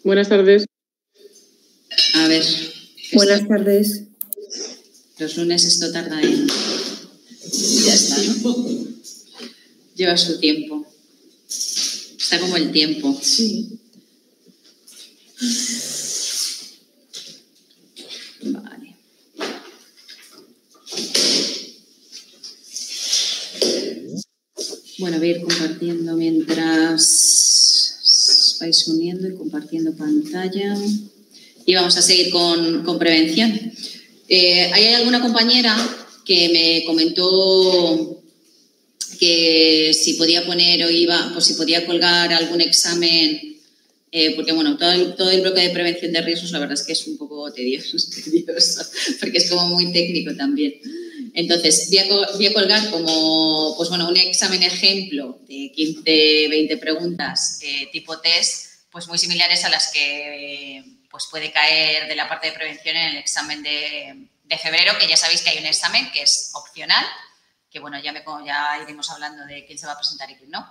Buenas tardes. A ver. Buenas tardes. Los lunes esto tarda en... Ya está, ¿no? Lleva su tiempo. Está como el tiempo. Sí. Vale. Bueno, voy a ir compartiendo mientras vais uniendo y compartiendo pantalla. Y vamos a seguir con prevención. Hay alguna compañera que me comentó que si podía poner o iba, pues si podía colgar algún examen, porque bueno, todo el bloque de prevención de riesgos la verdad es que es un poco tedioso, porque es como muy técnico también. Entonces, voy a colgar como, pues bueno, un examen ejemplo de 15, 20 preguntas tipo test, pues muy similares a las que pues puede caer de la parte de prevención en el examen de febrero, que ya sabéis que hay un examen que es opcional, que bueno, ya iremos hablando de quién se va a presentar y quién no,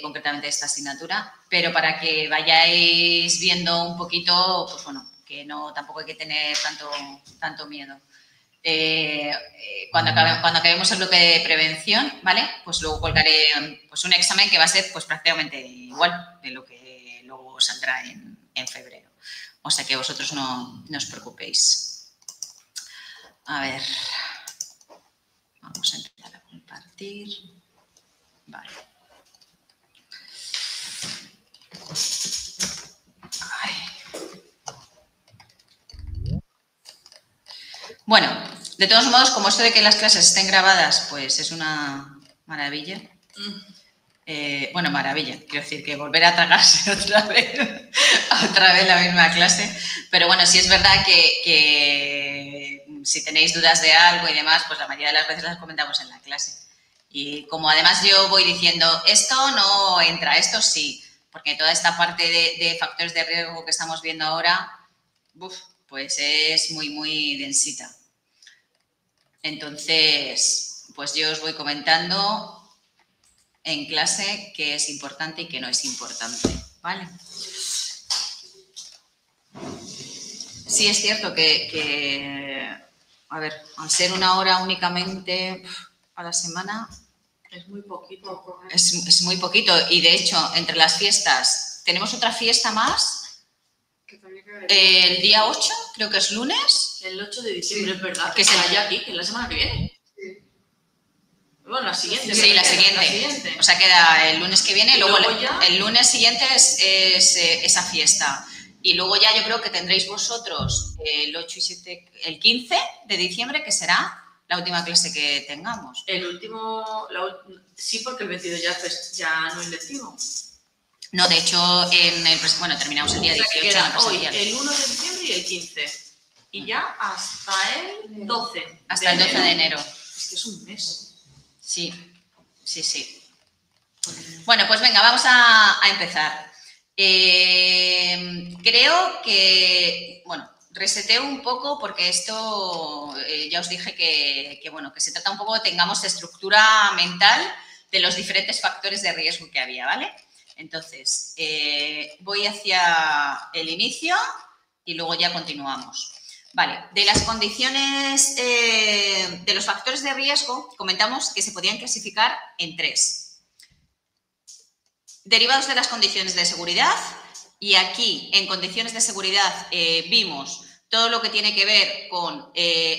concretamente de esta asignatura, pero para que vayáis viendo un poquito, pues bueno, que no tampoco hay que tener tanto miedo. Cuando acabemos el bloque de prevención, ¿vale? Pues luego colgaré pues un examen que va a ser pues prácticamente igual de lo que luego saldrá en febrero. O sea que vosotros no os preocupéis. A ver, vamos a empezar a compartir. Vale. Ay. Bueno, de todos modos, como esto de que las clases estén grabadas, pues es una maravilla. Bueno, maravilla, quiero decir que volver a tragarse otra vez la misma clase, pero bueno, sí es verdad que si tenéis dudas de algo y demás, pues la mayoría de las veces las comentamos en la clase. Y como además yo voy diciendo, esto no entra, esto sí, porque toda esta parte de factores de riesgo que estamos viendo ahora, pues es muy, muy densita. Entonces, pues yo os voy comentando en clase qué es importante y qué no es importante, ¿vale? Sí es cierto que a ver, al ser una hora únicamente a la semana... Es muy poquito. Es muy poquito y de hecho, entre las fiestas, ¿tenemos otra fiesta más? El día 8, creo que es lunes. El 8 de diciembre, sí. Es verdad. Que es aquí, que es la semana que viene. Sí. Bueno, la siguiente. Sí, la siguiente. O sea, queda el lunes que viene y luego el lunes siguiente es esa fiesta. Y luego ya yo creo que tendréis vosotros el 8 y 7, el 15 de diciembre, que será la última clase que tengamos. El último, sí, porque el 22 ya no es lectivo. No, de hecho, bueno, terminamos el día 18. Queda hoy el 1 de diciembre y el 15. Y ya hasta el 12. Hasta el 12 de enero. Es que es un mes. Sí. Bueno, pues venga, vamos a empezar. Creo que, bueno, reseteo un poco porque esto ya os dije que se trata un poco de tengamos estructura mental de los diferentes factores de riesgo que había, ¿vale? Entonces, voy hacia el inicio y luego ya continuamos. Vale, de las condiciones, de los factores de riesgo, comentamos que se podían clasificar en 3. Derivados de las condiciones de seguridad, y aquí en condiciones de seguridad vimos todo lo que tiene que ver con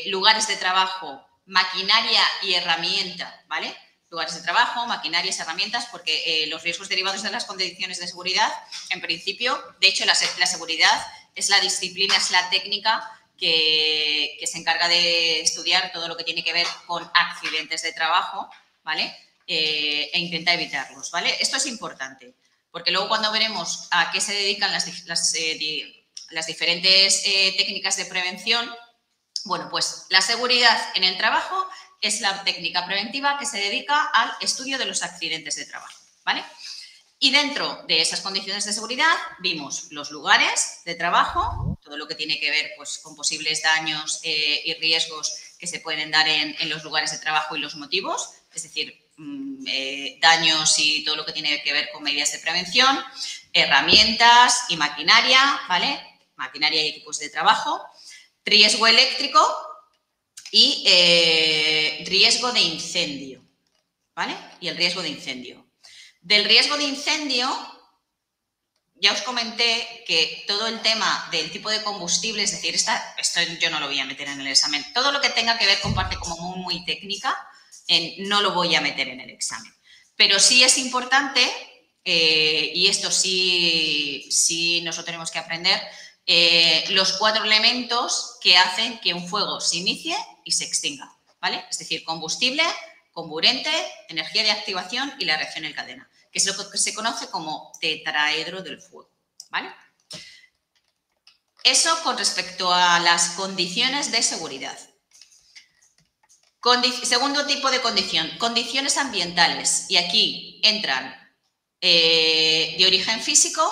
lugares de trabajo, maquinaria y herramienta, ¿vale? Lugares de trabajo, maquinarias, herramientas, porque los riesgos derivados de las condiciones de seguridad, en principio, de hecho la seguridad es la disciplina, es la técnica que se encarga de estudiar todo lo que tiene que ver con accidentes de trabajo, ¿vale? E intenta evitarlos, ¿vale? Esto es importante, porque luego cuando veremos a qué se dedican las diferentes técnicas de prevención, bueno, pues la seguridad en el trabajo es la técnica preventiva que se dedica al estudio de los accidentes de trabajo, ¿vale? Y dentro de esas condiciones de seguridad vimos los lugares de trabajo, todo lo que tiene que ver pues, con posibles daños y riesgos que se pueden dar en los lugares de trabajo y los motivos, es decir, daños y todo lo que tiene que ver con medidas de prevención, herramientas y maquinaria, ¿vale? Maquinaria y equipos de trabajo, riesgo eléctrico y riesgo de incendio, ¿vale? Y el riesgo de incendio. Del riesgo de incendio, ya os comenté que todo el tema del tipo de combustible, es decir, esto yo no lo voy a meter en el examen, todo lo que tenga que ver con parte como muy técnica, no lo voy a meter en el examen. Pero sí es importante, y esto sí nosotros tenemos que aprender, los 4 elementos que hacen que un fuego se inicie y se extinga, ¿vale? Es decir, combustible, comburente, energía de activación y la reacción en cadena, que es lo que se conoce como tetraedro del fuego, ¿vale? Eso con respecto a las condiciones de seguridad. Segundo tipo de condición, condiciones ambientales. Y aquí entran de origen físico,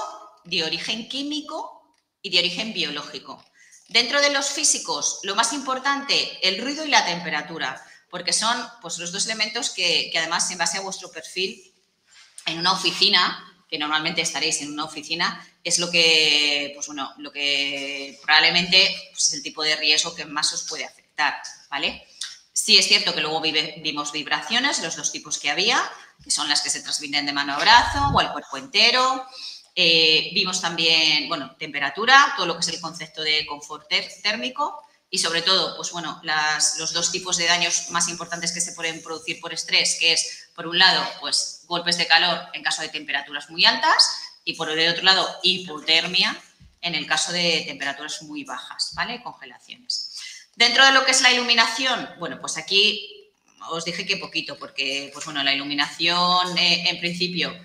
de origen químico y de origen biológico. Dentro de los físicos, lo más importante, el ruido y la temperatura, porque son pues, los 2 elementos que además, en base a vuestro perfil, en una oficina, que normalmente estaréis en una oficina, es lo que, pues bueno, lo que probablemente pues, es el tipo de riesgo que más os puede afectar, ¿vale? Sí es cierto que luego vimos vibraciones, los 2 tipos que había, que son las que se transmiten de mano a brazo o al cuerpo entero. Vimos también, bueno, temperatura, todo lo que es el concepto de confort térmico y sobre todo, pues bueno, los 2 tipos de daños más importantes que se pueden producir por estrés, que es, por un lado, pues golpes de calor en caso de temperaturas muy altas y por el otro lado, hipotermia en el caso de temperaturas muy bajas, ¿vale? Congelaciones. Dentro de lo que es la iluminación, bueno, pues aquí os dije que poquito, porque, pues bueno, la iluminación en principio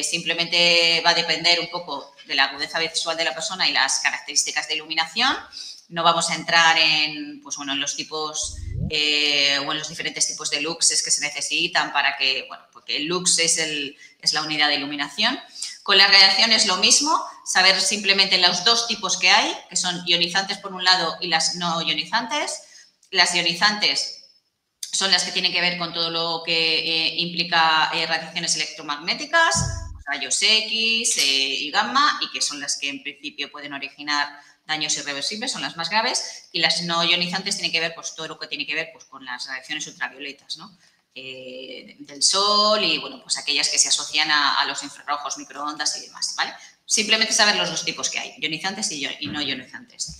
simplemente va a depender un poco de la agudeza visual de la persona y las características de iluminación. No vamos a entrar en, pues bueno, en los tipos o en los diferentes tipos de luxes que se necesitan para que, bueno, porque el lux es la unidad de iluminación. Con la radiación es lo mismo, saber simplemente los 2 tipos que hay, que son ionizantes por un lado y las no ionizantes. Las ionizantes son las que tienen que ver con todo lo que implica radiaciones electromagnéticas, rayos X y gamma, y que son las que en principio pueden originar daños irreversibles, son las más graves, y las no ionizantes tienen que ver pues, todo lo que tiene que ver pues, con las radiaciones ultravioletas, ¿no? Del sol y, bueno, pues aquellas que se asocian a los infrarrojos, microondas y demás, ¿vale? Simplemente saber los 2 tipos que hay, ionizantes y no ionizantes.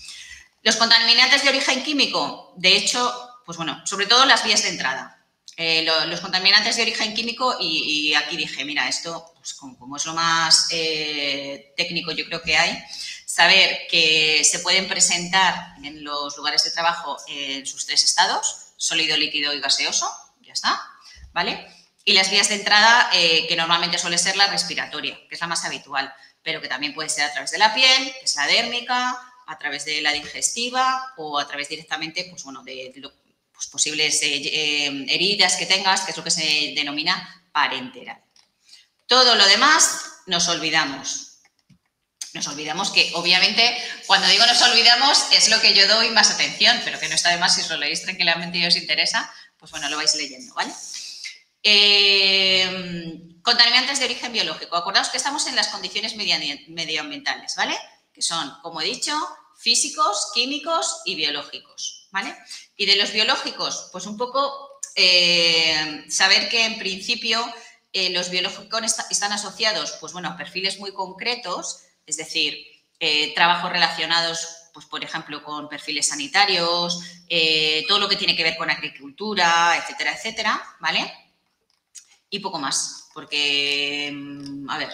Los contaminantes de origen químico, de hecho, pues bueno, sobre todo las vías de entrada. Los contaminantes de origen químico, y aquí dije, mira, esto, pues como es lo más técnico yo creo que hay, saber que se pueden presentar en los lugares de trabajo en sus 3 estados, sólido, líquido y gaseoso, ya está, ¿vale? Y las vías de entrada, que normalmente suele ser la respiratoria, que es la más habitual, pero que también puede ser a través de la piel, que es la dérmica, a través de la digestiva o a través directamente, pues bueno, de pues posibles heridas que tengas, que es lo que se denomina parenteral. Todo lo demás nos olvidamos. Nos olvidamos que, obviamente, cuando digo nos olvidamos, es lo que yo doy más atención, pero que no está de más si os lo leéis tranquilamente y os interesa, pues bueno, lo vais leyendo, ¿vale? Contaminantes de origen biológico. Acordaos que estamos en las condiciones medioambientales, ¿vale? Que son, como he dicho, físicos, químicos y biológicos, ¿vale? Y de los biológicos, pues un poco saber que en principio los biológicos están asociados, pues bueno, a perfiles muy concretos, es decir, trabajos relacionados, pues por ejemplo, con perfiles sanitarios, todo lo que tiene que ver con agricultura, etcétera, etcétera, ¿vale? Y poco más, porque, a ver,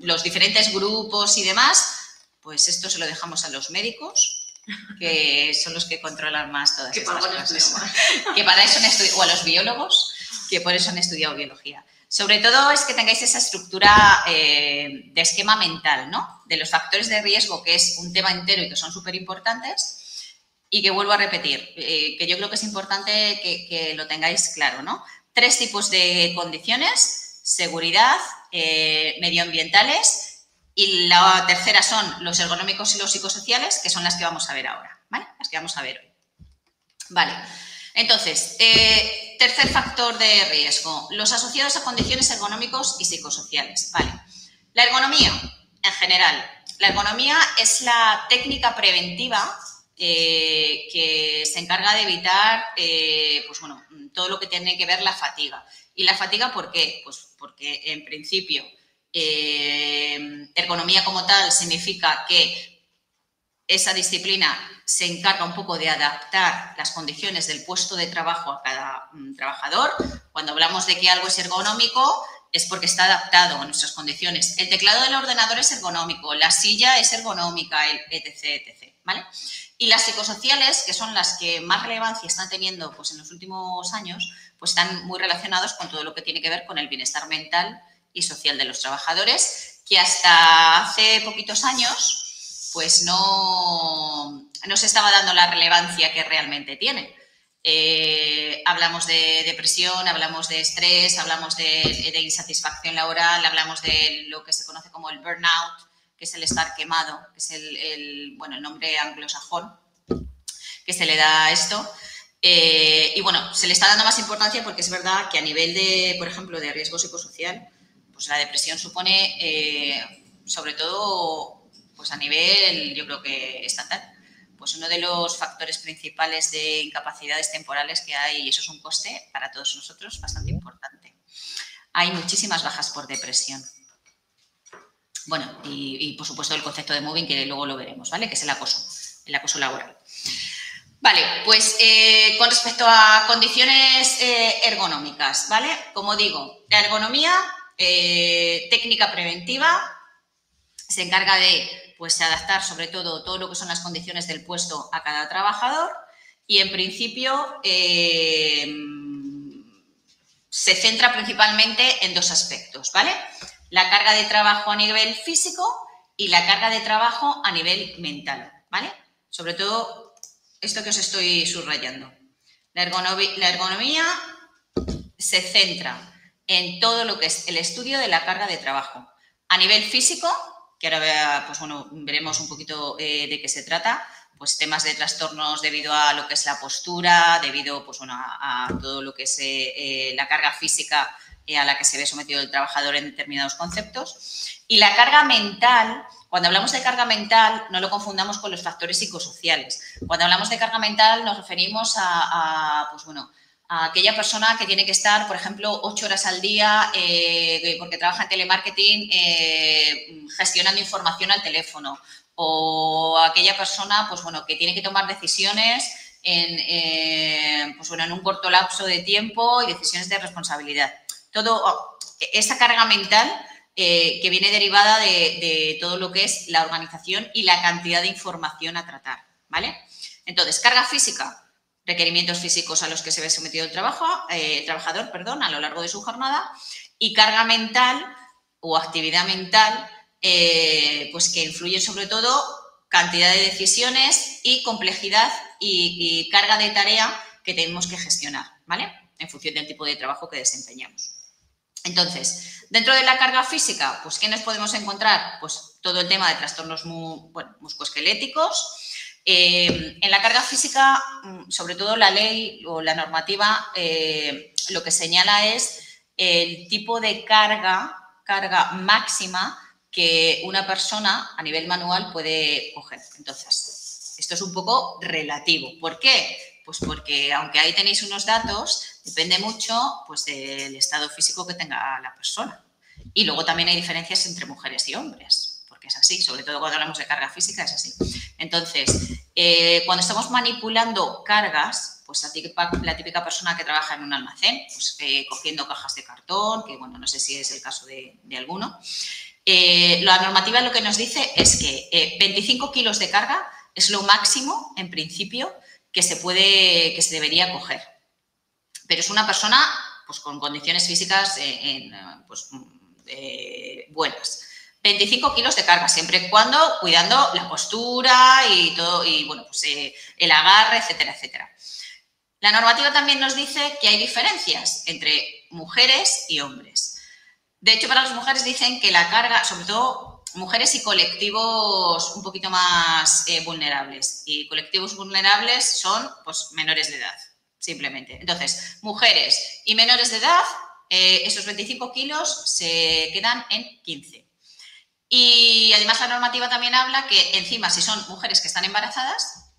los diferentes grupos y demás, pues esto se lo dejamos a los médicos, que son los que controlan más todas estas cosas. Que para eso han estudiado, o a los biólogos, que por eso han estudiado biología. Sobre todo es que tengáis esa estructura de esquema mental, ¿no? De los factores de riesgo, que es un tema entero y que son súper importantes, y que vuelvo a repetir, que yo creo que es importante que lo tengáis claro, ¿no? 3 tipos de condiciones: seguridad, medioambientales, y la tercera son los ergonómicos y los psicosociales, que son las que vamos a ver ahora, ¿vale? Las que vamos a ver hoy. Vale, entonces, Tercer factor de riesgo, los asociados a condiciones ergonómicos y psicosociales. Vale. La ergonomía, en general. La ergonomía es la técnica preventiva que se encarga de evitar pues bueno, todo lo que tiene que ver la fatiga. ¿Y la fatiga por qué? Pues porque, en principio, ergonomía como tal significa que esa disciplina se encarga un poco de adaptar las condiciones del puesto de trabajo a cada trabajador. Cuando hablamos de que algo es ergonómico, es porque está adaptado a nuestras condiciones. El teclado del ordenador es ergonómico, la silla es ergonómica, etc., etc., ¿vale? Y las psicosociales, que son las que más relevancia están teniendo pues, en los últimos años, pues están muy relacionados con todo lo que tiene que ver con el bienestar mental y social de los trabajadores, que hasta hace poquitos años pues no se estaba dando la relevancia que realmente tiene. Hablamos de depresión, hablamos de estrés, hablamos de insatisfacción laboral, hablamos de lo que se conoce como el burnout, que es el estar quemado, que es el nombre anglosajón que se le da a esto. Y bueno, se le está dando más importancia porque es verdad que a nivel de, por ejemplo, de riesgo psicosocial, pues la depresión supone, sobre todo, pues a nivel, yo creo que estatal, pues uno de los factores principales de incapacidades temporales que hay, y eso es un coste para todos nosotros bastante importante. Hay muchísimas bajas por depresión. Bueno, y por supuesto el concepto de mobbing, que luego lo veremos, ¿vale? Que es el acoso laboral. Vale, pues con respecto a condiciones ergonómicas, ¿vale? Como digo, la ergonomía, técnica preventiva, se encarga de pues, adaptar sobre todo lo que son las condiciones del puesto a cada trabajador y en principio se centra principalmente en dos aspectos, ¿vale? La carga de trabajo a nivel físico y la carga de trabajo a nivel mental, ¿vale? Sobre todo esto que os estoy subrayando. La ergonomía se centra en todo lo que es el estudio de la carga de trabajo. A nivel físico, que ahora pues, bueno, veremos un poquito de qué se trata, pues temas de trastornos debido a lo que es la postura, debido pues, bueno, a todo lo que es la carga física a la que se ve sometido el trabajador en determinados conceptos. Y la carga mental, cuando hablamos de carga mental, no lo confundamos con los factores psicosociales. Cuando hablamos de carga mental nos referimos pues, bueno, a aquella persona que tiene que estar, por ejemplo, 8 horas al día porque trabaja en telemarketing gestionando información al teléfono, o aquella persona pues, bueno, que tiene que tomar decisiones pues, bueno, en un corto lapso de tiempo y decisiones de responsabilidad. Todo esa carga mental que viene derivada de todo lo que es la organización y la cantidad de información a tratar, ¿vale? Entonces, carga física, requerimientos físicos a los que se ve sometido el trabajador, a lo largo de su jornada, y carga mental o actividad mental, pues que influye sobre todo cantidad de decisiones y complejidad y carga de tarea que tenemos que gestionar, ¿vale? En función del tipo de trabajo que desempeñamos. Entonces, dentro de la carga física, pues ¿qué nos podemos encontrar? Pues todo el tema de trastornos musculoesqueléticos. En la carga física, sobre todo la ley o la normativa, lo que señala es el tipo de carga máxima que una persona a nivel manual puede coger. Entonces, esto es un poco relativo. ¿Por qué? Pues porque, aunque ahí tenéis unos datos, depende mucho pues, del estado físico que tenga la persona. Y luego también hay diferencias entre mujeres y hombres, porque es así, sobre todo cuando hablamos de carga física es así. Entonces, cuando estamos manipulando cargas, pues la típica persona que trabaja en un almacén, pues cogiendo cajas de cartón, que bueno, no sé si es el caso de alguno, la normativa lo que nos dice es que 25 kilos de carga es lo máximo, en principio, que se debería coger. Pero es una persona pues, con condiciones físicas buenas. 25 kilos de carga, siempre y cuando cuidando la postura y todo, y bueno, pues el agarre, etcétera, etcétera. La normativa también nos dice que hay diferencias entre mujeres y hombres. De hecho, para las mujeres dicen que la carga, sobre todo mujeres y colectivos un poquito más vulnerables. Y colectivos vulnerables son pues, menores de edad, simplemente. Entonces, mujeres y menores de edad, esos 25 kilos se quedan en 15. Y además la normativa también habla que encima si son mujeres que están embarazadas,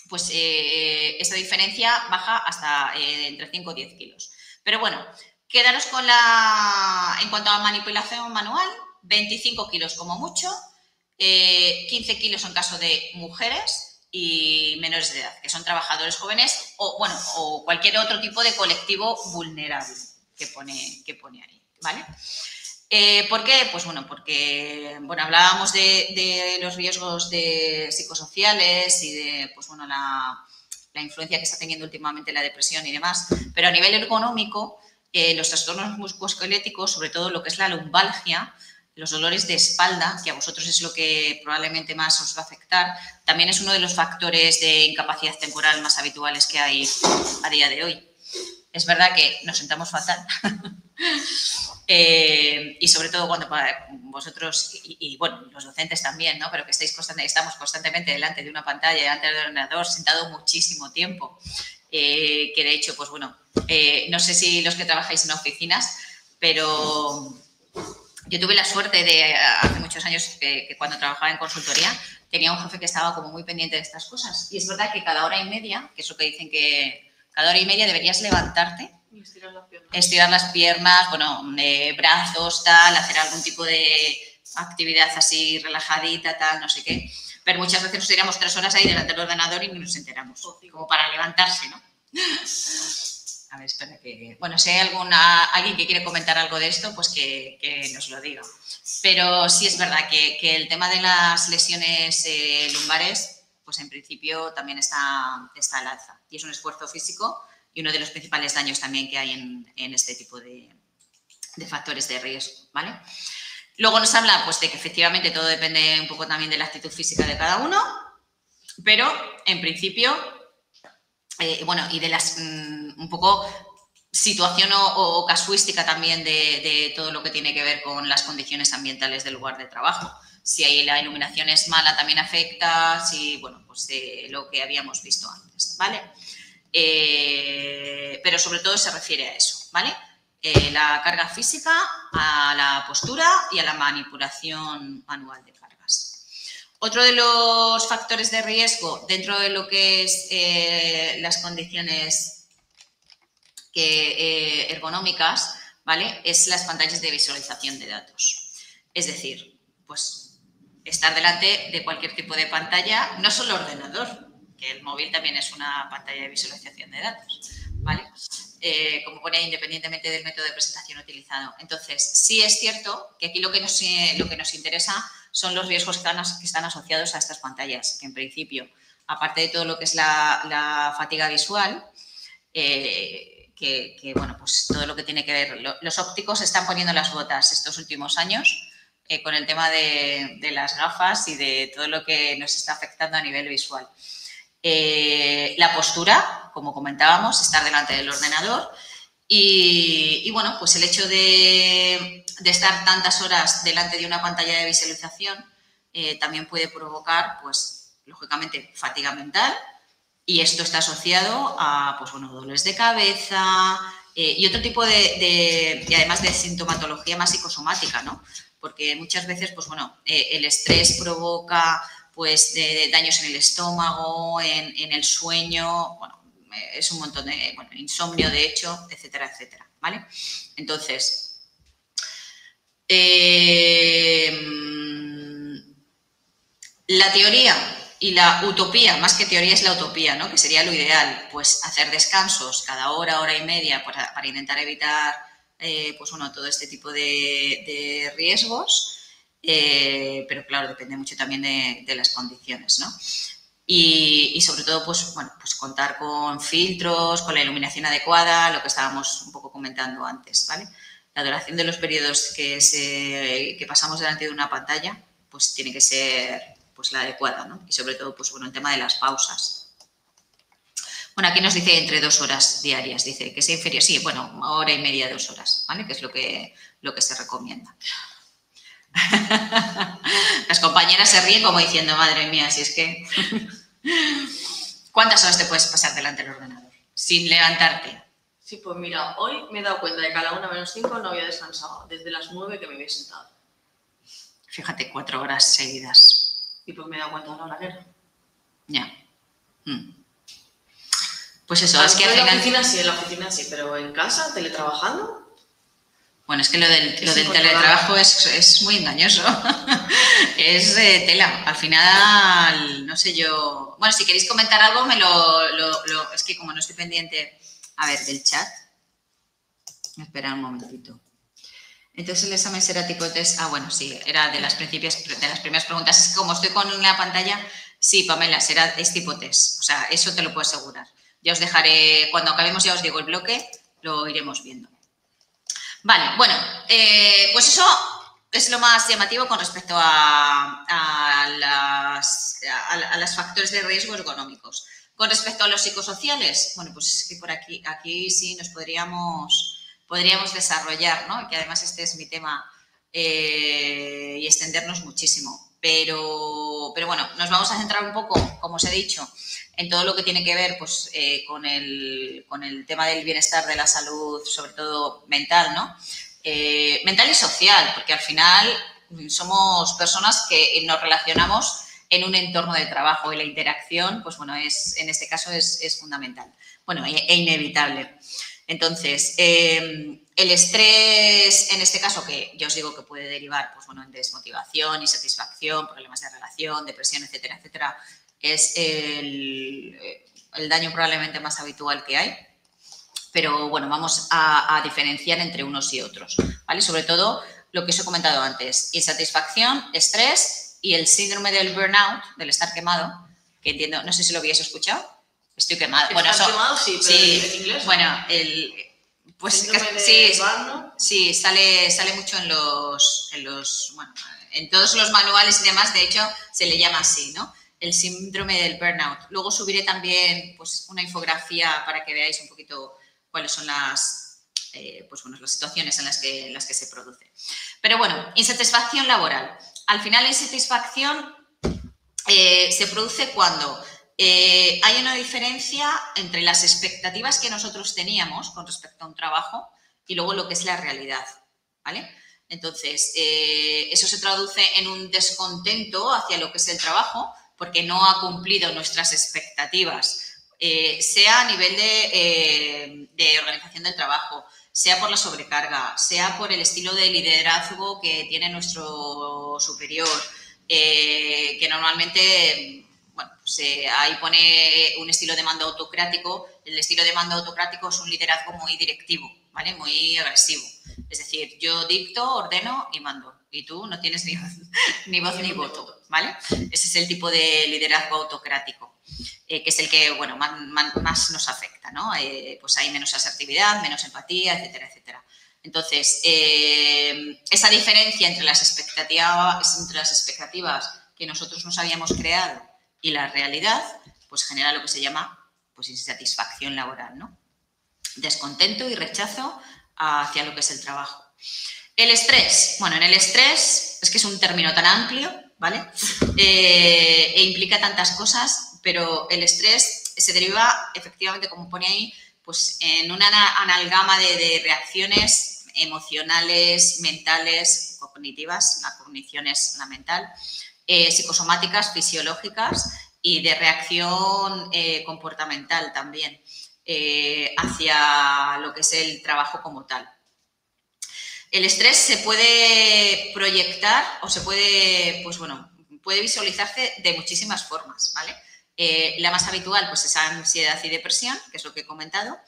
pues esa diferencia baja hasta entre 5 o 10 kilos. Pero bueno, quedaros con en cuanto a manipulación manual, 25 kilos como mucho, 15 kilos en caso de mujeres y menores de edad, que son trabajadores jóvenes o cualquier otro tipo de colectivo vulnerable que pone ahí, ¿vale? ¿Por qué? Pues bueno, porque hablábamos de los riesgos psicosociales y de pues bueno, la influencia que está teniendo últimamente la depresión y demás, pero a nivel ergonómico, los trastornos musculoesqueléticos, sobre todo lo que es la lumbalgia, los dolores de espalda, que a vosotros es lo que probablemente más os va a afectar, también es uno de los factores de incapacidad temporal más habituales que hay a día de hoy. Es verdad que nos sentamos fatal. Y sobre todo cuando vosotros y bueno, los docentes también, ¿no? Pero que estamos constantemente delante de una pantalla, delante del ordenador, sentado muchísimo tiempo, que de hecho, pues bueno, no sé si los que trabajáis en oficinas, pero yo tuve la suerte de, hace muchos años, que cuando trabajaba en consultoría, tenía un jefe que estaba como muy pendiente de estas cosas. Y es verdad que cada hora y media, que es lo que dicen que cada hora y media deberías levantarte, estirar las piernas, bueno, brazos, tal, hacer algún tipo de actividad así relajadita, tal, no sé qué. Pero muchas veces nos tiramos 3 horas ahí delante del ordenador y no nos enteramos, como para levantarse, ¿no? A ver, espera que... Bueno, si hay alguien que quiere comentar algo de esto, pues que nos lo diga. Pero sí es verdad que el tema de las lesiones lumbares, pues en principio también está al alza. Y es un esfuerzo físico y uno de los principales daños también que hay en este tipo de factores de riesgo, ¿vale? Luego nos habla pues, de que efectivamente todo depende un poco también de la actitud física de cada uno, pero en principio, bueno, y de las un poco situación o casuística también de todo lo que tiene que ver con las condiciones ambientales del lugar de trabajo. Si ahí la iluminación es mala también afecta, si, bueno, pues lo que habíamos visto antes, ¿vale? Pero sobre todo se refiere a eso, ¿vale? La carga física, a la postura y a la manipulación manual de cargas. Otro de los factores de riesgo dentro de lo que es las condiciones ergonómicas, ¿vale? Es las pantallas de visualización de datos. Es decir, pues estar delante de cualquier tipo de pantalla, no solo ordenador, que el móvil también es una pantalla de visualización de datos, ¿vale? Como pone, independientemente del método de presentación utilizado. Entonces, sí es cierto que aquí lo que nos interesa son los riesgos que están asociados a estas pantallas, que en principio, aparte de todo lo que es la fatiga visual, bueno, pues todo lo que tiene que ver, los ópticos están poniendo las botas estos últimos años con el tema de las gafas y de todo lo que nos está afectando a nivel visual. La postura, como comentábamos, estar delante del ordenador y bueno, pues el hecho de estar tantas horas delante de una pantalla de visualización también puede provocar, pues, lógicamente, fatiga mental y esto está asociado a, pues bueno, dolores de cabeza y otro tipo y además de sintomatología más psicosomática, ¿no? Porque muchas veces, pues bueno, el estrés provoca pues de daños en el estómago, en el sueño, bueno, es un montón de, bueno, insomnio de hecho, etcétera, etcétera, ¿vale? Entonces, la teoría y la utopía, más que teoría es la utopía, ¿no? Que sería lo ideal, pues hacer descansos cada hora, hora y media para intentar evitar, pues bueno, todo este tipo de riesgos. Pero claro, depende mucho también de las condiciones, ¿no? Y sobre todo, pues, bueno, pues contar con filtros, con la iluminación adecuada, lo que estábamos un poco comentando antes, ¿vale? La duración de los periodos que pasamos delante de una pantalla, pues tiene que ser pues, la adecuada, ¿no? Y sobre todo, pues bueno, el tema de las pausas. Bueno, aquí nos dice entre 2 horas diarias, dice que sea inferior, sí, bueno, hora y media, 2 horas, ¿vale? Que es lo que se recomienda. Las compañeras se ríen como diciendo, madre mía, si es que... ¿Cuántas horas te puedes pasar delante del ordenador? sin levantarte. Sí, pues mira, hoy me he dado cuenta de que a la 1:05 no había descansado, desde las 9 que me había sentado. Fíjate, 4 horas seguidas. Y pues me he dado cuenta de la hora. Ya. Pues eso, es que al final... En la oficina sí, pero en casa, teletrabajando... Bueno, es que lo del teletrabajo es muy engañoso. Es tela. Al final, no sé yo... Bueno, si queréis comentar algo, es que como no estoy pendiente, a ver, del chat. Espera un momentito. Entonces, el examen será tipo test... Ah, bueno, sí, era de las primeras preguntas. Es que como estoy con la pantalla, sí, Pamela, es tipo test. O sea, eso te lo puedo asegurar. Ya os dejaré, cuando acabemos ya os digo el bloque, lo iremos viendo. Vale, bueno, pues eso es lo más llamativo con respecto a los factores de riesgo ergonómicos. Con respecto a los psicosociales, bueno, pues es que por aquí sí nos podríamos desarrollar, ¿no? Que además este es mi tema y extendernos muchísimo. Pero bueno, nos vamos a centrar un poco, como os he dicho, en todo lo que tiene que ver pues, con el tema del bienestar, de la salud, sobre todo mental, ¿no? Mental y social, porque al final somos personas que nos relacionamos en un entorno de trabajo y la interacción, pues bueno, en este caso es fundamental, bueno, e inevitable. Entonces, el estrés, en este caso, que yo os digo que puede derivar, pues bueno, en desmotivación, insatisfacción, problemas de relación, depresión, etcétera, etcétera, es el daño probablemente más habitual que hay. Pero bueno, vamos a diferenciar entre unos y otros, ¿vale? Sobre todo lo que os he comentado antes, insatisfacción, estrés y el síndrome del burnout, del estar quemado, que entiendo, no sé si lo habéis escuchado. Estoy quemado. Bueno, quemado, sí, pero sí, en inglés. Bueno, pues sí, sale mucho en bueno, en todos los manuales y demás, de hecho, se le llama así, ¿no? El síndrome del burnout. Luego subiré también pues, una infografía para que veáis un poquito cuáles son las situaciones en las que se produce. Pero bueno, insatisfacción laboral. Al final, la insatisfacción se produce cuando hay una diferencia entre las expectativas que nosotros teníamos con respecto a un trabajo y luego lo que es la realidad, ¿vale? Entonces, eso se traduce en un descontento hacia lo que es el trabajo porque no ha cumplido nuestras expectativas, sea a nivel de organización del trabajo, sea por la sobrecarga, sea por el estilo de liderazgo que tiene nuestro superior, que normalmente... Bueno, pues ahí pone un estilo de mando autocrático. El estilo de mando autocrático es un liderazgo muy directivo, ¿vale? Muy agresivo. Es decir, yo dicto, ordeno y mando. Y tú no tienes ni voz ni voto, ¿vale? Ese es el tipo de liderazgo autocrático, que es el que, bueno, más nos afecta, ¿no? Pues hay menos asertividad, menos empatía, etcétera, etcétera. Entonces, esa diferencia entre las expectativas que nosotros nos habíamos creado y la realidad, pues genera lo que se llama pues, insatisfacción laboral, ¿no? Descontento y rechazo hacia lo que es el trabajo. El estrés. Bueno, en el estrés es que es un término tan amplio, ¿vale? E implica tantas cosas, pero el estrés se deriva, efectivamente, como pone ahí, pues en una amalgama de reacciones emocionales, mentales, cognitivas. La cognición es la mental. Psicosomáticas, fisiológicas y de reacción comportamental también hacia lo que es el trabajo como tal. El estrés se puede proyectar o se puede, pues bueno, puede visualizarse de muchísimas formas, ¿vale? La más habitual pues es ansiedad y depresión, que es lo que he comentado,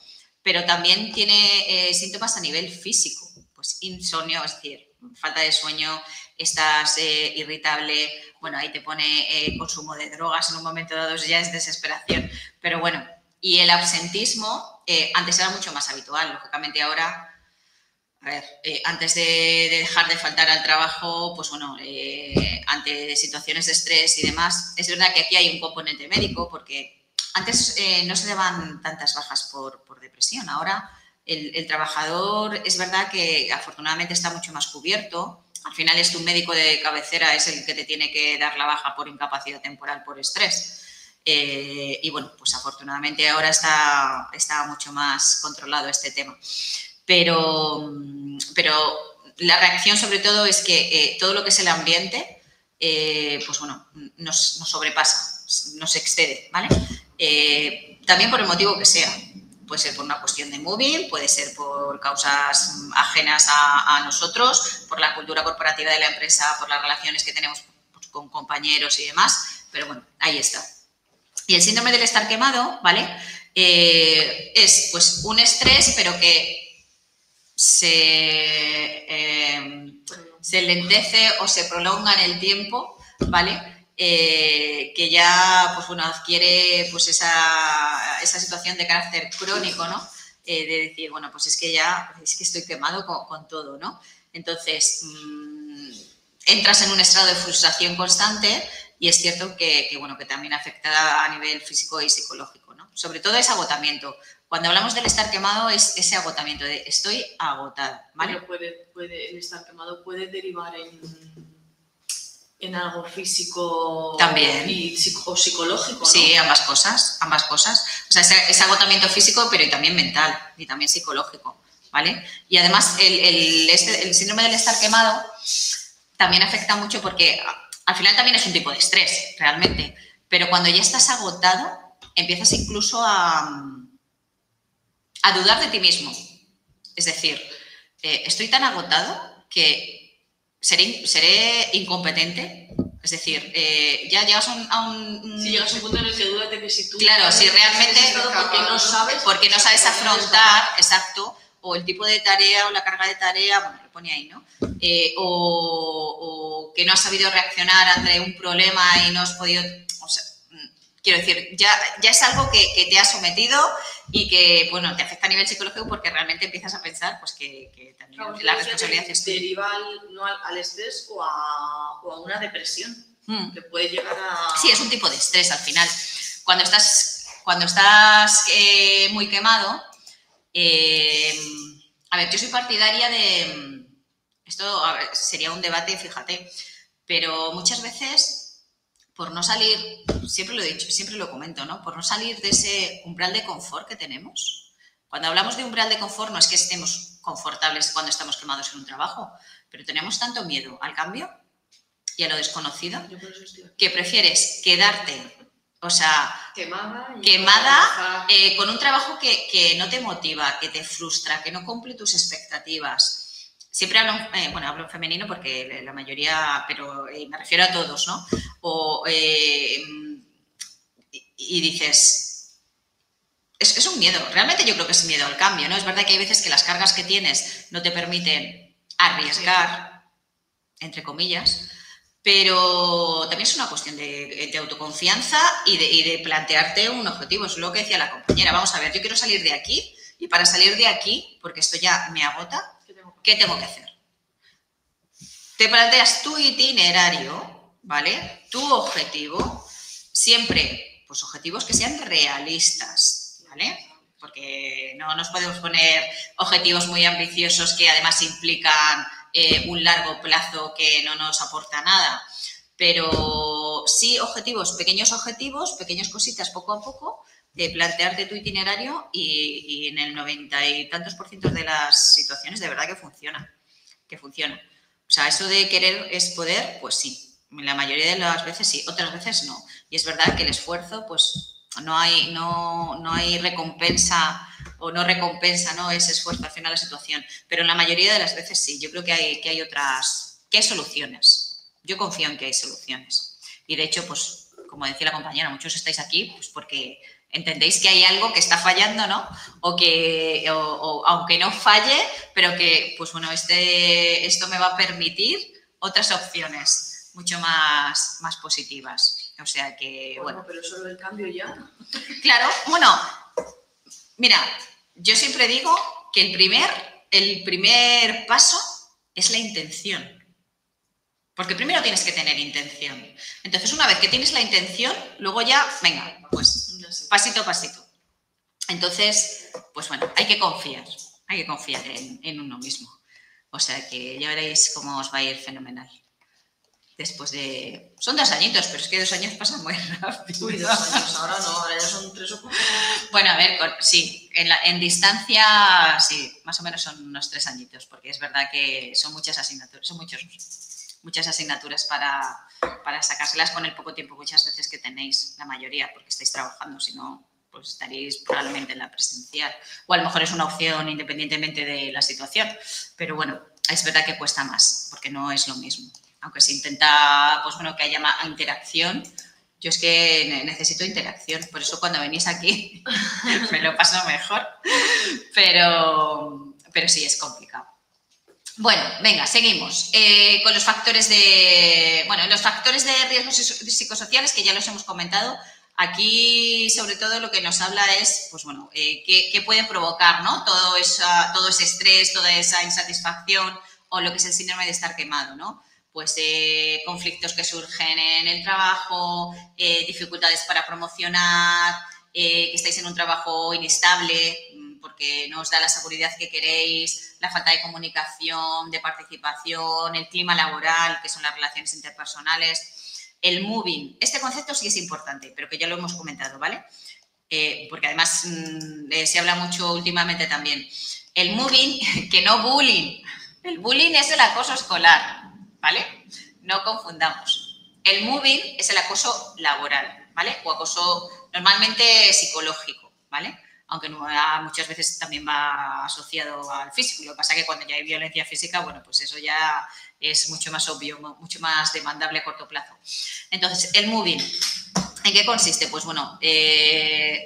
pero también tiene síntomas a nivel físico, pues insomnio, es decir, falta de sueño, estás irritable, bueno, ahí te pone consumo de drogas en un momento dado, ya es desesperación, pero bueno, y el absentismo antes era mucho más habitual, lógicamente ahora, a ver, antes de dejar de faltar al trabajo, pues bueno, ante situaciones de estrés y demás, es verdad que aquí hay un componente médico porque antes no se daban tantas bajas por depresión, ahora el trabajador es verdad que afortunadamente está mucho más cubierto. Al final es tu médico de cabecera, es el que te tiene que dar la baja por incapacidad temporal por estrés. Y bueno, pues afortunadamente ahora está mucho más controlado este tema. Pero la reacción sobre todo es que todo lo que es el ambiente, pues bueno, nos sobrepasa, nos excede, ¿vale? También por el motivo que sea. Puede ser por una cuestión de móvil, puede ser por causas ajenas a nosotros, por la cultura corporativa de la empresa, por las relaciones que tenemos con compañeros y demás, pero bueno, ahí está. Y el síndrome del estar quemado, ¿vale? Es pues un estrés, pero que se lentece o se prolonga en el tiempo, ¿vale? Que ya, pues bueno, adquiere pues esa situación de carácter crónico, ¿no? De decir, bueno, pues es que estoy quemado con todo, ¿no? Entonces, entras en un estado de frustración constante y es cierto que también afecta a nivel físico y psicológico, ¿no? Sobre todo es agotamiento. Cuando hablamos del estar quemado es ese agotamiento de estoy agotada, ¿vale? Pero el estar quemado puede derivar en algo físico también o psicológico, ¿no? Sí, ambas cosas. O sea, ese agotamiento físico, pero también mental y también psicológico, ¿vale? Y además el síndrome del estar quemado también afecta mucho porque al final también es un tipo de estrés, realmente. Pero cuando ya estás agotado, empiezas incluso a dudar de ti mismo. Es decir, estoy tan agotado que seré incompetente. Es decir, ya llegas a un... Sí, llegas a un punto en el que dudas de que si tú... Claro, si realmente... Porque no sabes afrontar, exacto, o el tipo de tarea o la carga de tarea, bueno, lo pone ahí, ¿no? O que no has sabido reaccionar ante un problema y no has podido... O sea, quiero decir, ya es algo que te ha sometido y que, bueno, te afecta a nivel psicológico porque realmente empiezas a pensar pues que también la responsabilidad es tuya. Deriva al estrés o a una depresión, que puede llegar a... Sí, es un tipo de estrés al final. Cuando estás muy quemado, a ver, yo soy partidaria de... Esto sería un debate, fíjate, pero muchas veces... por no salir, siempre lo he dicho, siempre lo comento, ¿no? Por no salir de ese umbral de confort que tenemos. Cuando hablamos de umbral de confort no es que estemos confortables cuando estamos quemados en un trabajo, pero tenemos tanto miedo al cambio y a lo desconocido que prefieres quedarte, o sea, quemada con un trabajo que no te motiva, que te frustra, que no cumple tus expectativas. Siempre hablo en femenino porque la mayoría, pero me refiero a todos, ¿no? Y dices, es un miedo, realmente yo creo que es miedo al cambio, ¿no? Es verdad que hay veces que las cargas que tienes no te permiten arriesgar, entre comillas, pero también es una cuestión de autoconfianza y de plantearte un objetivo. Es lo que decía la compañera, vamos a ver, yo quiero salir de aquí y para salir de aquí, porque esto ya me agota, ¿qué tengo que hacer? Te planteas tu itinerario, ¿vale? Tu objetivo, siempre, pues objetivos que sean realistas, ¿vale? Porque no nos podemos poner objetivos muy ambiciosos que además implican un largo plazo que no nos aporta nada. Pero sí pequeñas cositas poco a poco, plantearte tu itinerario y en el 90 y tantos % de las situaciones de verdad que funciona. O sea, eso de querer es poder, pues sí. La mayoría de las veces sí, otras veces no. Y es verdad que el esfuerzo, pues no hay recompensa o no recompensa, ¿no? Ese esfuerzo al final la situación. Pero en la mayoría de las veces sí. Yo creo que hay soluciones. Yo confío en que hay soluciones. Y de hecho, pues como decía la compañera, muchos estáis aquí pues porque entendéis que hay algo que está fallando, ¿no? O aunque no falle, pero que, pues bueno, esto me va a permitir otras opciones mucho más positivas. O sea que, bueno. Pero solo el cambio ya. Claro, bueno, mira, yo siempre digo que el primer paso es la intención. Porque primero tienes que tener intención. Entonces, una vez que tienes la intención, luego ya, venga, pues pasito a pasito. Entonces, pues bueno, hay que confiar en uno mismo. O sea que ya veréis cómo os va a ir fenomenal. después de... Son 2 añitos, pero es que 2 años pasan muy rápido. Uy, 2 años, ahora no, ahora ya son 3 o 4. Bueno, a ver, sí, en distancia, sí, más o menos son unos 3 añitos, porque es verdad que son muchas asignaturas, son muchas asignaturas para sacárselas con el poco tiempo muchas veces que tenéis, la mayoría, porque estáis trabajando, si no, pues estaréis probablemente en la presencial. O a lo mejor es una opción independientemente de la situación, pero bueno, es verdad que cuesta más, porque no es lo mismo. Aunque se intenta, pues bueno, que haya más interacción, yo es que necesito interacción, por eso cuando venís aquí me lo paso mejor, pero sí es complicado. Bueno, venga, seguimos con los factores de... Bueno, los factores de riesgos psicosociales que ya los hemos comentado. Aquí, sobre todo, lo que nos habla es, pues bueno, qué puede provocar, ¿no? Todo ese estrés, toda esa insatisfacción o lo que es el síndrome de estar quemado, ¿no? Pues conflictos que surgen en el trabajo, dificultades para promocionar, que estáis en un trabajo inestable porque no os da la seguridad que queréis, la falta de comunicación, de participación, el clima laboral, que son las relaciones interpersonales, el moving. Este concepto sí es importante, pero que ya lo hemos comentado, ¿vale? Porque además se habla mucho últimamente también. El moving, que no bullying. El bullying es el acoso escolar, ¿vale? No confundamos. El moving es el acoso laboral, ¿vale? O acoso normalmente psicológico, ¿vale? Aunque muchas veces también va asociado al físico. Lo que pasa es que cuando ya hay violencia física, bueno, pues eso ya es mucho más obvio, mucho más demandable a corto plazo. Entonces, el moving, ¿en qué consiste? Pues bueno,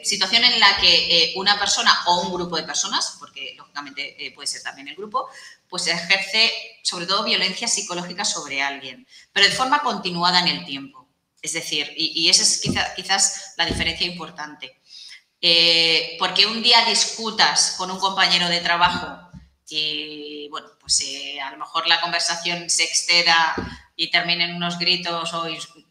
situación en la que una persona o un grupo de personas, porque lógicamente puede ser también el grupo, pues ejerce sobre todo violencia psicológica sobre alguien, pero de forma continuada en el tiempo. Es decir, y esa es quizás la diferencia importante. Porque un día discutas con un compañero de trabajo y, bueno, pues a lo mejor la conversación se exceda y termine en unos gritos o...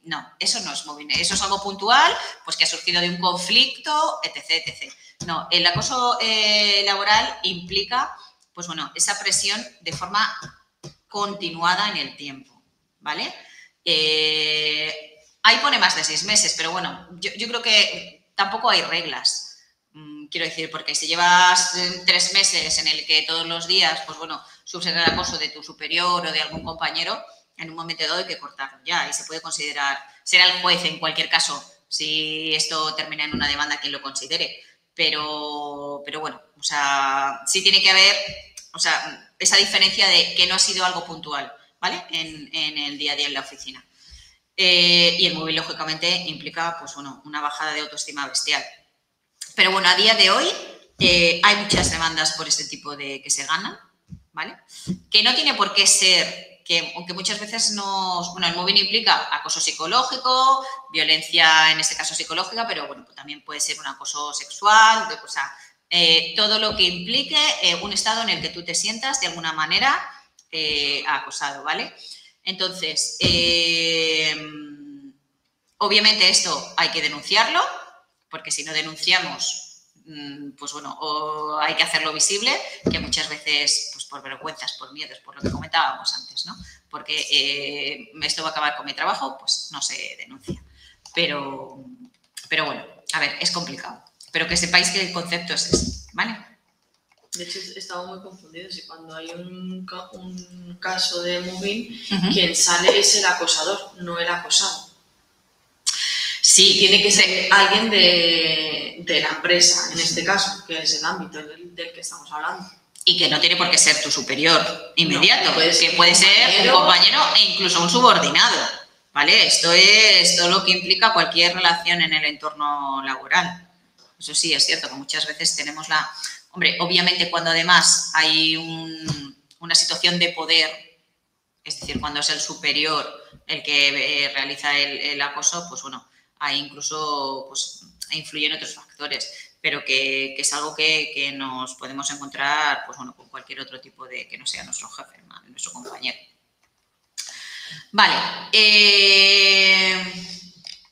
No, eso no es movimiento, eso es algo puntual, pues que ha surgido de un conflicto, etc., etc. No, el acoso laboral implica, pues bueno, esa presión de forma continuada en el tiempo, ¿vale? Ahí pone más de 6 meses, pero bueno, yo creo que tampoco hay reglas. Quiero decir, porque si llevas 3 meses en el que todos los días, pues bueno, sufres el acoso de tu superior o de algún compañero, en un momento dado hay que cortarlo ya y se puede considerar, será el juez en cualquier caso, si esto termina en una demanda, quien lo considere. Pero bueno, o sea, sí tiene que haber, o sea, esa diferencia de que no ha sido algo puntual, ¿vale? En el día a día en la oficina. Y el móvil, lógicamente, implica, pues bueno, una bajada de autoestima bestial. Pero bueno, a día de hoy hay muchas demandas por este tipo de que se ganan, ¿vale? Que no tiene por qué ser, que aunque muchas veces bueno, el moving implica acoso psicológico, violencia en este caso psicológica, pero bueno, pues también puede ser un acoso sexual, o sea, todo lo que implique un estado en el que tú te sientas de alguna manera acosado, ¿vale? Entonces, obviamente esto hay que denunciarlo, porque si no denunciamos, pues bueno, o hay que hacerlo visible, que muchas veces, pues por vergüenzas, por miedos, por lo que comentábamos antes, ¿no? Porque esto va a acabar con mi trabajo, pues no se denuncia. Pero bueno, a ver, es complicado. Pero que sepáis que el concepto es ese, ¿vale? De hecho, estamos muy confundidos y cuando hay un caso de moving, quien sale es el acosador, no el acosado. Sí, tiene que ser alguien de la empresa, en este caso, que es el ámbito del que estamos hablando. Y que no tiene por qué ser tu superior inmediato, no, que puede ser un compañero e incluso un subordinado, ¿vale? Esto es todo lo que implica cualquier relación en el entorno laboral. Eso sí, es cierto que muchas veces tenemos la... Hombre, obviamente cuando además hay una situación de poder, es decir, cuando es el superior el que realiza el acoso, pues bueno, ahí incluso pues, influyen otros factores, pero que es algo que nos podemos encontrar pues, bueno, con cualquier otro tipo de que no sea nuestro jefe, nuestro compañero. Vale,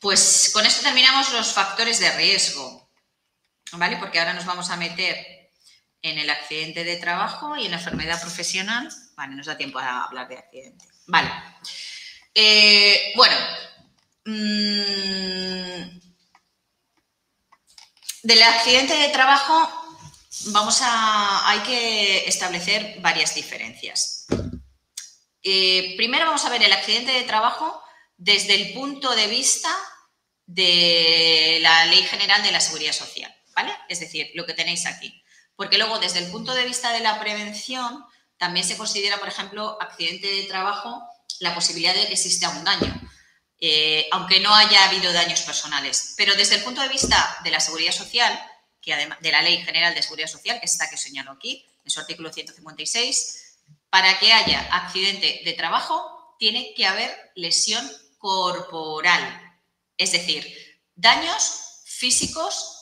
pues con esto terminamos los factores de riesgo, ¿vale? Porque ahora nos vamos a meter en el accidente de trabajo y en la enfermedad profesional. Vale, nos da tiempo a hablar de accidente. Vale. Bueno, del accidente de trabajo hay que establecer varias diferencias. Primero vamos a ver el accidente de trabajo desde el punto de vista de la Ley General de la Seguridad Social, ¿vale? Es decir, lo que tenéis aquí. Porque luego, desde el punto de vista de la prevención, también se considera, por ejemplo, accidente de trabajo la posibilidad de que exista un daño, aunque no haya habido daños personales. Pero desde el punto de vista de la Seguridad Social, que además de la Ley General de Seguridad Social, que es esta que os señalo aquí, en su artículo 156, para que haya accidente de trabajo tiene que haber lesión corporal. Es decir, daños físicos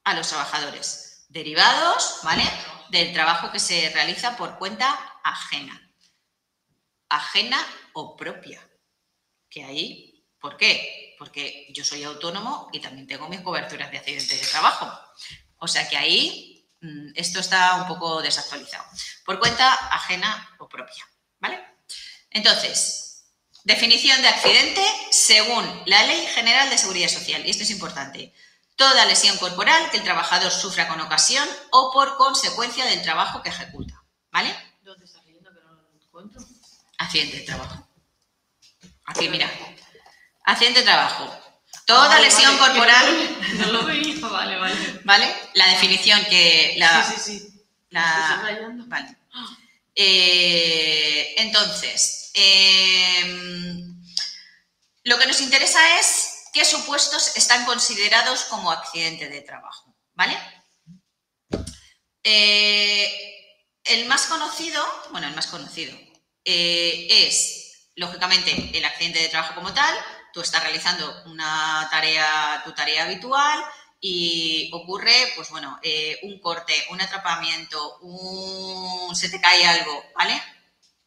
a los trabajadores, derivados, ¿vale?, del trabajo que se realiza por cuenta ajena. Ajena o propia. Que ahí, ¿por qué? Porque yo soy autónomo y también tengo mis coberturas de accidentes de trabajo. O sea que ahí esto está un poco desactualizado. Por cuenta ajena o propia, ¿vale? Entonces, definición de accidente según la Ley General de Seguridad Social. Y esto es importante. Toda lesión corporal que el trabajador sufra con ocasión o por consecuencia del trabajo que ejecuta, ¿vale? ¿Dónde estás leyendo que no lo encuentro? Accidente de trabajo. Aquí, mira. Accidente de trabajo. Toda lesión corporal. No lo veía, vale. ¿Vale? La definición que la. Sí. Vale. Entonces, lo que nos interesa es qué supuestos están considerados como accidente de trabajo, ¿vale? El más conocido es, lógicamente, el accidente de trabajo como tal. Tú estás realizando tu tarea habitual y ocurre, pues bueno, un corte, un atrapamiento, se te cae algo, ¿vale?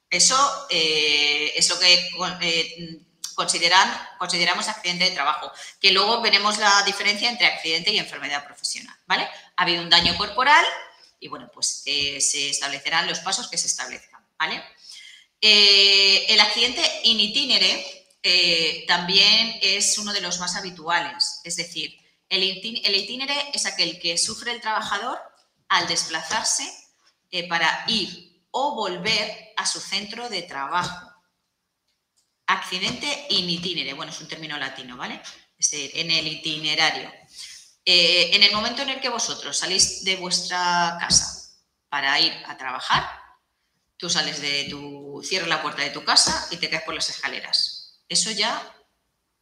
Eso es lo que consideramos accidente de trabajo, que luego veremos la diferencia entre accidente y enfermedad profesional, ¿vale? Ha habido un daño corporal y, bueno, pues se establecerán los pasos que se establezcan, ¿vale? El accidente in itinere también es uno de los más habituales, es decir, el itinere es aquel que sufre el trabajador al desplazarse para ir o volver a su centro de trabajo. Accidente in itinere, bueno, es un término latino, ¿vale? Es decir, en el itinerario. En el momento en el que vosotros salís de vuestra casa para ir a trabajar, tú sales cierras la puerta de tu casa y te caes por las escaleras. Eso ya...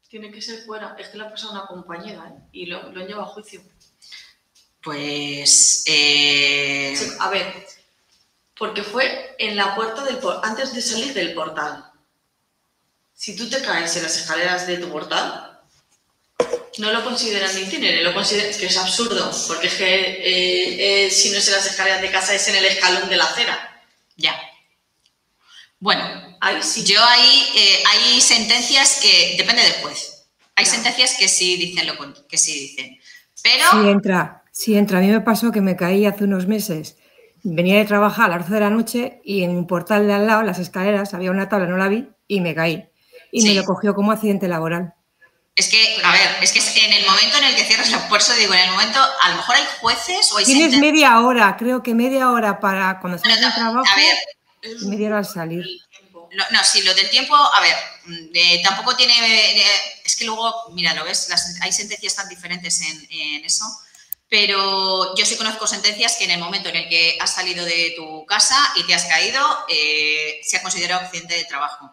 Tiene que ser fuera. Es que le ha pasado a una compañera, ¿eh? Y lo han llevado a juicio. Pues... A ver, porque fue en la puerta antes de salir del portal. Si tú te caes en las escaleras de tu portal, no lo consideran itinere, lo consideran, que es absurdo, porque es que si no es en las escaleras de casa, es en el escalón de la acera. Ya. Bueno, ahí sí. Hay sentencias que... Depende del juez. Hay sentencias que sí dicen que sí dicen. Pero... Sí entra. A mí me pasó que me caí hace unos meses. Venía de trabajar a las 12 de la noche y en un portal de al lado, las escaleras, había una tabla, no la vi y me caí. Y me lo cogió como accidente laboral. Es que, a ver, es que en el momento en el que cierras la puerta, digo, en el momento, a lo mejor hay jueces o hay Tienes media hora, creo que media hora para cuando sales del trabajo. A ver, y media hora al salir. No, sí, lo del tiempo, a ver, tampoco tiene... Es que luego, mira, lo ves, hay sentencias tan diferentes en eso, pero yo sí conozco sentencias que en el momento en el que has salido de tu casa y te has caído, se ha considerado accidente de trabajo.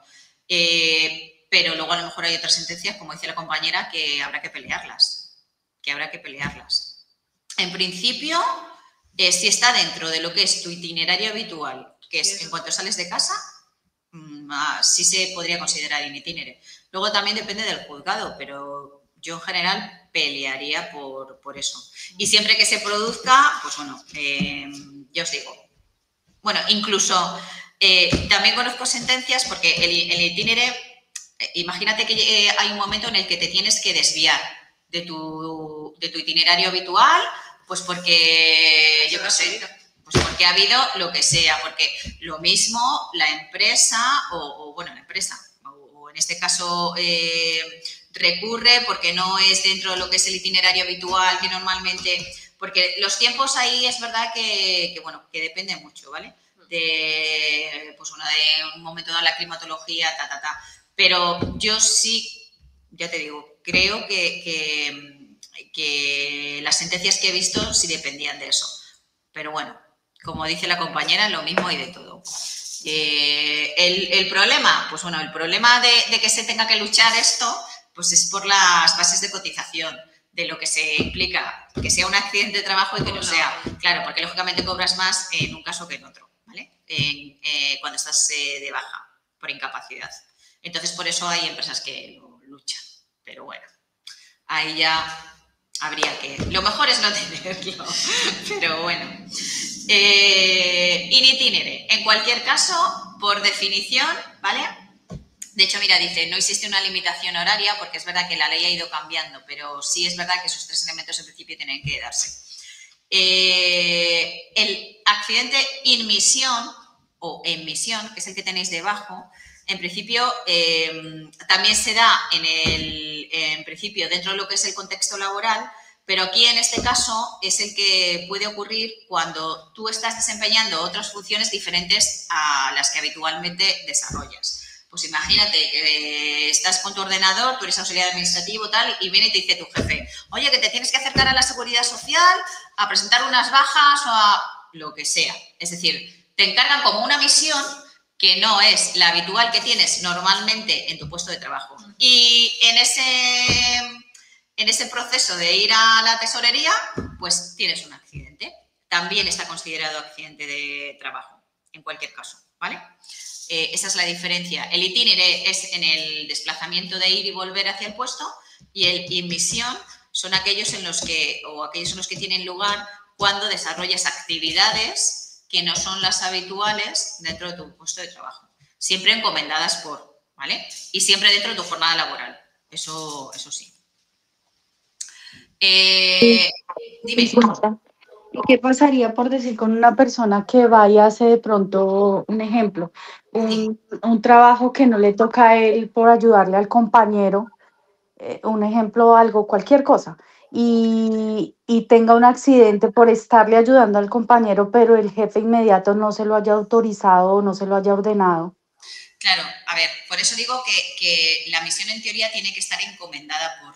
Pero luego a lo mejor hay otras sentencias, como dice la compañera, que habrá que pelearlas. En principio, si está dentro de lo que es tu itinerario habitual, que es en cuanto sales de casa, sí se podría considerar in itinere. Luego también depende del juzgado, pero yo en general pelearía por eso. Y siempre que se produzca, pues bueno, yo os digo. Bueno, incluso también conozco sentencias porque el itinere, imagínate que hay un momento en el que te tienes que desviar de tu itinerario habitual, pues porque, yo qué sé, pues porque ha habido lo que sea, porque lo mismo la empresa o la empresa o o en este caso recurre porque no es dentro de lo que es el itinerario habitual que normalmente, porque los tiempos ahí es verdad que depende mucho, ¿vale? De un momento dado la climatología, pero yo sí, ya te digo, creo que las sentencias que he visto sí dependían de eso. Pero bueno, como dice la compañera, lo mismo hay de todo. El problema, pues bueno, el problema de que se tenga que luchar esto, pues es por las bases de cotización, de lo que se implica que sea un accidente de trabajo y que no sea. Claro, porque lógicamente cobras más en un caso que en otro, ¿vale? Cuando estás de baja por incapacidad. Entonces, por eso hay empresas que lo luchan. Pero bueno, ahí ya habría que... Lo mejor es no tenerlo, pero bueno. In itinere. En cualquier caso, por definición, ¿vale? De hecho, mira, dice, no existe una limitación horaria porque es verdad que la ley ha ido cambiando, pero sí es verdad que esos 3 elementos en principio tienen que darse. El accidente in misión o en misión, que es el que tenéis debajo, en principio también se da en principio dentro de lo que es el contexto laboral, pero aquí en este caso es el que puede ocurrir cuando tú estás desempeñando otras funciones diferentes a las que habitualmente desarrollas. Pues imagínate que estás con tu ordenador, tú eres auxiliar administrativo tal, y viene y te dice tu jefe, oye, que te tienes que acercar a la Seguridad Social a presentar unas bajas o a lo que sea. Es decir, te encargan como una misión que no es la habitual que tienes normalmente en tu puesto de trabajo. Y en ese proceso de ir a la tesorería, pues tienes un accidente. También está considerado accidente de trabajo, en cualquier caso, ¿vale? Esa es la diferencia. El itinere es en el desplazamiento de ir y volver hacia el puesto y el in misión son aquellos en los que tienen lugar cuando desarrollas actividades que no son las habituales dentro de tu puesto de trabajo. Siempre encomendadas por, ¿vale? Y siempre dentro de tu jornada laboral. Eso sí. Dime. ¿Y qué pasaría por decir con una persona que vaya a hacer de pronto, un ejemplo, un trabajo que no le toca a él por ayudarle al compañero, un ejemplo, algo, cualquier cosa, y tenga un accidente por estarle ayudando al compañero, pero el jefe inmediato no se lo haya autorizado o no se lo haya ordenado? Claro, a ver, por eso digo que la misión en teoría tiene que estar encomendada por...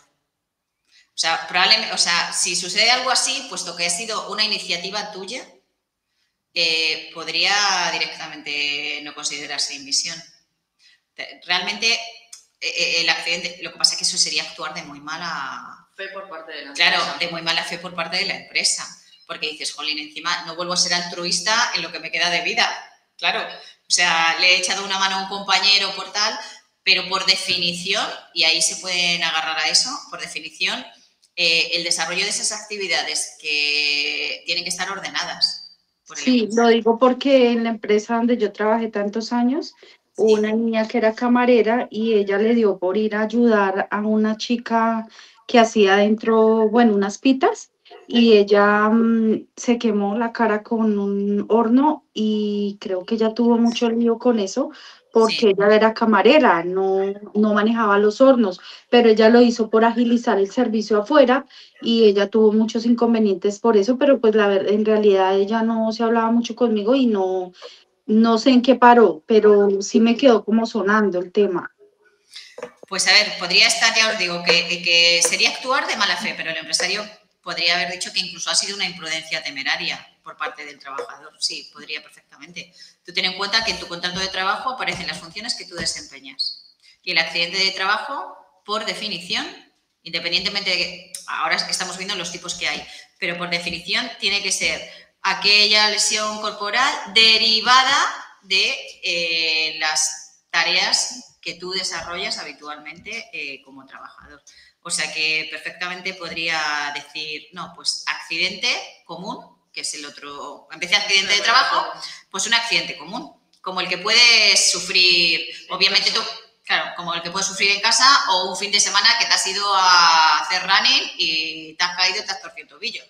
O sea, probablemente, si sucede algo así, puesto que ha sido una iniciativa tuya, podría directamente no considerarse invasión. Realmente, el accidente, lo que pasa es que eso sería actuar de muy mala fe por parte de la empresa. Claro, de muy mala fe por parte de la empresa, porque dices, jolín, encima no vuelvo a ser altruista en lo que me queda de vida. Claro, o sea, le he echado una mano a un compañero por tal, pero por definición, y ahí se pueden agarrar a eso, por definición, el desarrollo de esas actividades que tienen que estar ordenadas. Sí, lo digo porque en la empresa donde yo trabajé tantos años, hubo una niña que era camarera y ella le dio por ir a ayudar a una chica que hacía dentro, bueno, unas pitas, y ella se quemó la cara con un horno y creo que ella tuvo mucho lío con eso porque ella era camarera, no manejaba los hornos, pero ella lo hizo por agilizar el servicio afuera y ella tuvo muchos inconvenientes por eso, pero pues en realidad ella no se hablaba mucho conmigo y no sé en qué paró, pero sí me quedó como sonando el tema. Pues a ver, podría estar, ya os digo, que sería actuar de mala fe, pero el empresario podría haber dicho que incluso ha sido una imprudencia temeraria por parte del trabajador. Sí, podría perfectamente. Tú ten en cuenta que en tu contrato de trabajo aparecen las funciones que tú desempeñas. Y el accidente de trabajo, por definición, independientemente de que ahora estamos viendo los tipos que hay, pero por definición tiene que ser aquella lesión corporal derivada de las tareas que tú desarrollas habitualmente como trabajador. O sea que perfectamente podría decir, no, pues accidente común, que es el otro, en vez de accidente de trabajo, pues un accidente común, como el que puedes sufrir, obviamente tú, claro, como el que puedes sufrir en casa o un fin de semana que te has ido a hacer running y te has caído y te has torcido el tobillo.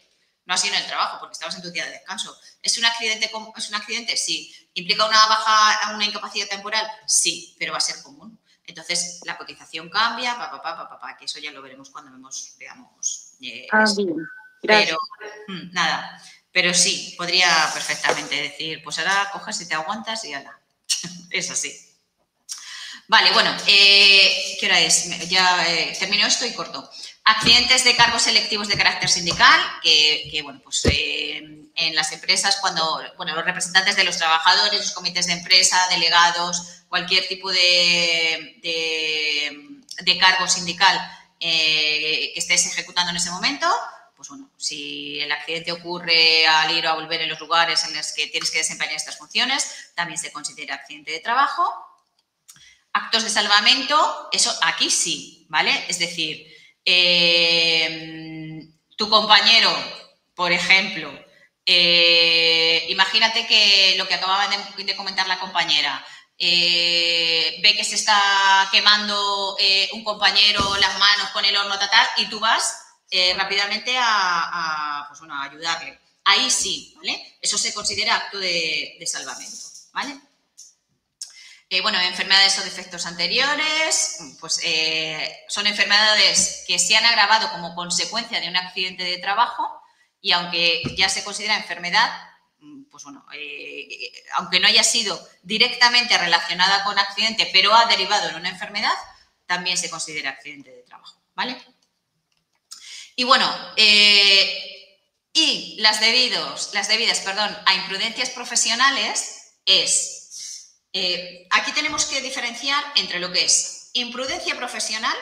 No ha sido en el trabajo, porque estabas en tu día de descanso. ¿Es un accidente? ¿Es un accidente? Sí. ¿Implica una baja, una incapacidad temporal? Sí, pero va a ser común. Entonces, la cotización cambia, que eso ya lo veremos cuando veamos. Bien. Pero, nada, pero sí, podría perfectamente decir, pues ahora coges y te aguantas y ala. Es así. Vale, bueno, ¿qué hora es? Ya termino esto y corto. Accidentes de cargos selectivos de carácter sindical, que bueno, pues en las empresas, cuando, bueno, los representantes de los trabajadores, los comités de empresa, delegados, cualquier tipo de cargo sindical que estés ejecutando en ese momento, pues bueno, si el accidente ocurre al ir o a volver en los lugares en los que tienes que desempeñar estas funciones, también se considera accidente de trabajo. Actos de salvamento, eso aquí sí, ¿vale? Es decir, tu compañero, por ejemplo, imagínate que lo que acababa de comentar la compañera, ve que se está quemando un compañero las manos con el horno y tú vas rápidamente pues bueno, a ayudarle. Ahí sí, ¿vale? Eso se considera acto de salvamento, ¿vale? Bueno, enfermedades o defectos anteriores, pues son enfermedades que se han agravado como consecuencia de un accidente de trabajo y aunque ya se considera enfermedad, pues bueno, aunque no haya sido directamente relacionada con accidente, pero ha derivado en una enfermedad, también se considera accidente de trabajo, ¿vale? Y bueno, y las debidas, a imprudencias profesionales es... aquí tenemos que diferenciar entre lo que es imprudencia profesional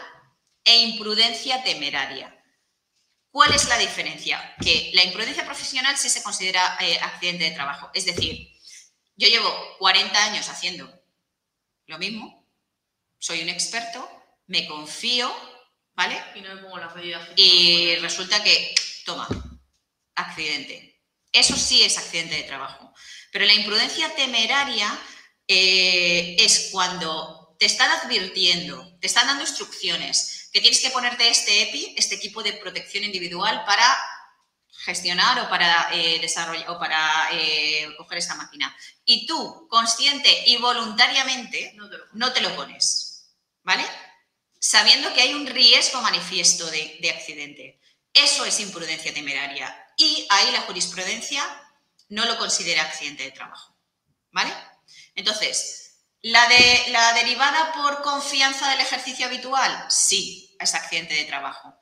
e imprudencia temeraria. ¿Cuál es la diferencia? Que la imprudencia profesional sí se considera accidente de trabajo. Es decir, yo llevo 40 años haciendo lo mismo, soy un experto, me confío, ¿vale? Y no me pongo las medidas. Y resulta que, toma, accidente. Eso sí es accidente de trabajo. Pero la imprudencia temeraria es cuando te están advirtiendo, te están dando instrucciones, que tienes que ponerte este EPI, este equipo de protección individual para gestionar o para desarrollar o para coger esa máquina. Y tú, consciente y voluntariamente, no te lo pones, ¿vale? Sabiendo que hay un riesgo manifiesto de accidente. Eso es imprudencia temeraria. Y ahí la jurisprudencia no lo considera accidente de trabajo, ¿vale? Entonces, ¿la derivada por confianza del ejercicio habitual? Sí, es accidente de trabajo.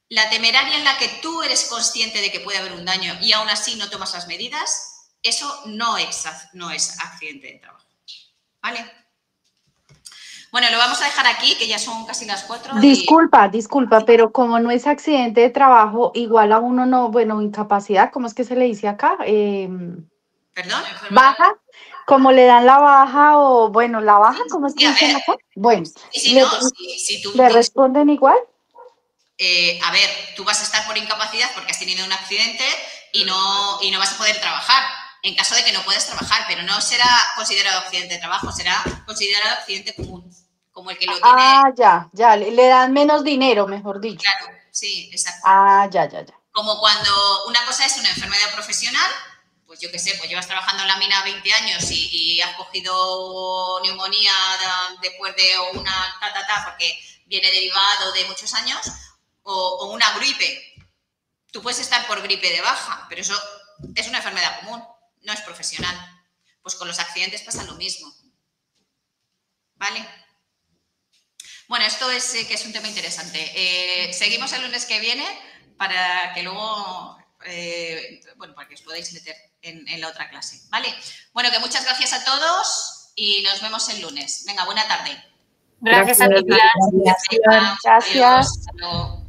La temeraria en la que tú eres consciente de que puede haber un daño y aún así no tomas las medidas, eso no es accidente de trabajo, ¿vale? Bueno, lo vamos a dejar aquí, que ya son casi las 4. Disculpa, pero como no es accidente de trabajo, igual a uno no, bueno, incapacidad, ¿cómo es que se le dice acá? ¿Perdón? Baja, como le dan la baja o, bueno, la baja, ¿cómo es que dicen acá? Bueno, ¿le responden igual? A ver, tú vas a estar por incapacidad porque has tenido un accidente y no vas a poder trabajar. En caso de que no puedas trabajar, pero no será considerado accidente de trabajo, será considerado accidente común, como el que lo tiene. Ah, ya, le dan menos dinero, mejor dicho. Claro, sí, exacto. Ah, ya. Como cuando una cosa es una enfermedad profesional, pues yo qué sé, pues llevas trabajando en la mina 20 años y has cogido neumonía después de una porque viene derivado de muchos años, o una gripe. Tú puedes estar por gripe de baja, pero eso es una enfermedad común, no es profesional. Pues con los accidentes pasa lo mismo. ¿Vale? Bueno, esto es que es un tema interesante. Seguimos el lunes que viene para que luego, bueno, para que os podáis meter en la otra clase. ¿Vale? Bueno, que muchas gracias a todos y nos vemos el lunes. Venga, buena tarde. Gracias a ti, Pilar. Gracias. Adiós. Hasta luego.